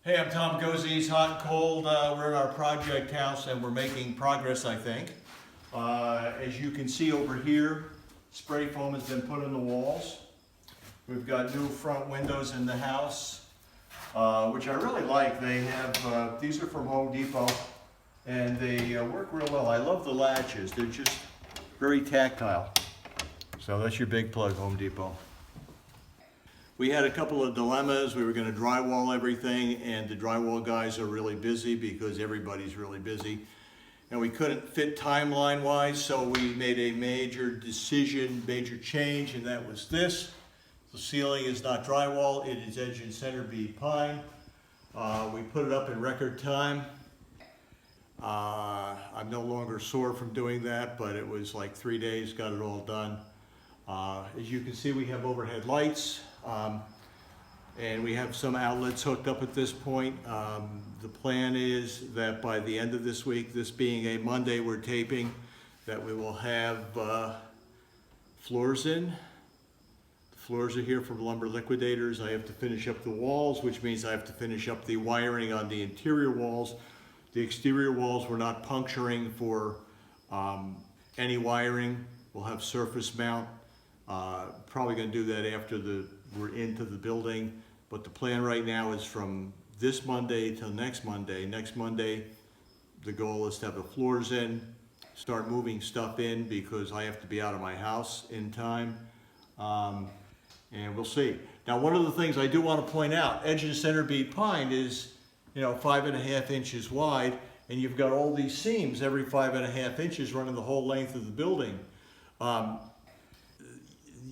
Hey, I'm Tom Gozzi, Hot and Cold. We're in our project house and we're making progress, I think. As you can see over here, spray foam has been put in the walls. We've got new front windows in the house, which I really like. They have, these are from Home Depot and they work real well. I love the latches. They're just very tactile. So that's your big plug, Home Depot. We had a couple of dilemmas. We were going to drywall everything, and the drywall guys are really busy because everybody's really busy. And we couldn't fit timeline-wise, so we made a major decision, major change, and that was this. The ceiling is not drywall, it is edge and center bead pine. We put it up in record time. I'm no longer sore from doing that, but it was like 3 days, got it all done. As you can see, we have overhead lights. And we have some outlets hooked up at this point. The plan is that by the end of this week, this being a Monday we're taping, that we will have floors in. The floors are here from Lumber Liquidators. I have to finish up the walls, which means I have to finish up the wiring on the interior walls. The exterior walls we're not puncturing for any wiring. We'll have surface mount. Probably going to do that after we're into the building, but the plan right now is from this Monday till next Monday. Next Monday, the goal is to have the floors in, start moving stuff in because I have to be out of my house in time, and we'll see. Now, one of the things I do want to point out, edge and center bead pine is, 5.5 inches wide, and you've got all these seams every 5.5 inches running the whole length of the building.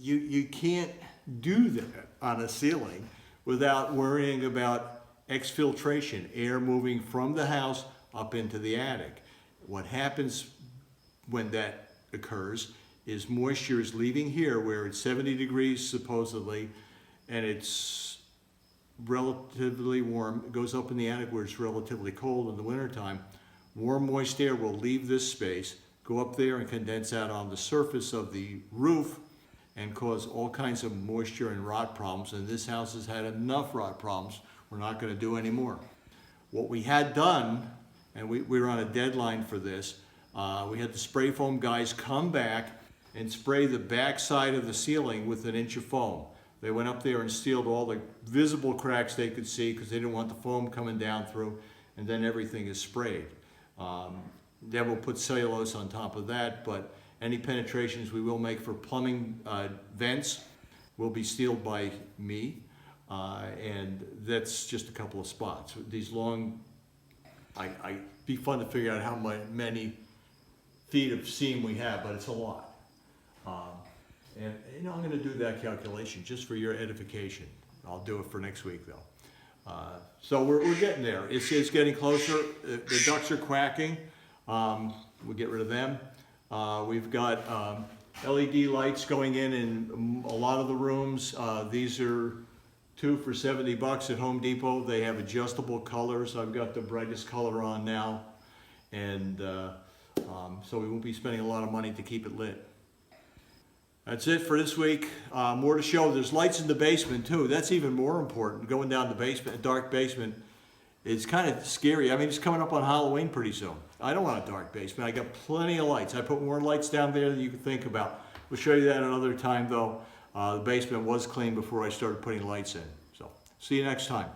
You can't do that on a ceiling without worrying about exfiltration, air moving from the house up into the attic. What happens when that occurs is moisture is leaving here where it's 70 degrees supposedly, and it's relatively warm. It goes up in the attic where it's relatively cold in the wintertime. Warm, moist air will leave this space, go up there and condense out on the surface of the roof and cause all kinds of moisture and rot problems. And this house has had enough rot problems. We're not going to do any more. What we had done, and we were on a deadline for this, we had the spray foam guys come back and spray the back side of the ceiling with 1 inch of foam. They went up there and sealed all the visible cracks they could see because they didn't want the foam coming down through, and then everything is sprayed. Then we'll put cellulose on top of that, but any penetrations we will make for plumbing vents will be sealed by me, and that's just a couple of spots. These long, be fun to figure out how many feet of seam we have, but it's a lot. And I'm going to do that calculation just for your edification. I'll do it for next week though. So we're getting there. It's getting closer. The ducks are quacking. We'll get rid of them. We've got LED lights going in a lot of the rooms. These are 2 for $70 at Home Depot. They have adjustable colors. I've got the brightest color on now, and so we won't be spending a lot of money to keep it lit. That's it for this week. More to show. There's lights in the basement too. That's even more important. Going down the basement, a dark basement, it's kind of scary. I mean, it's coming up on Halloween pretty soon. I don't want a dark basement. I got plenty of lights. I put more lights down there than you can think about. We'll show you that another time though. The basement was clean before I started putting lights in. So, see you next time.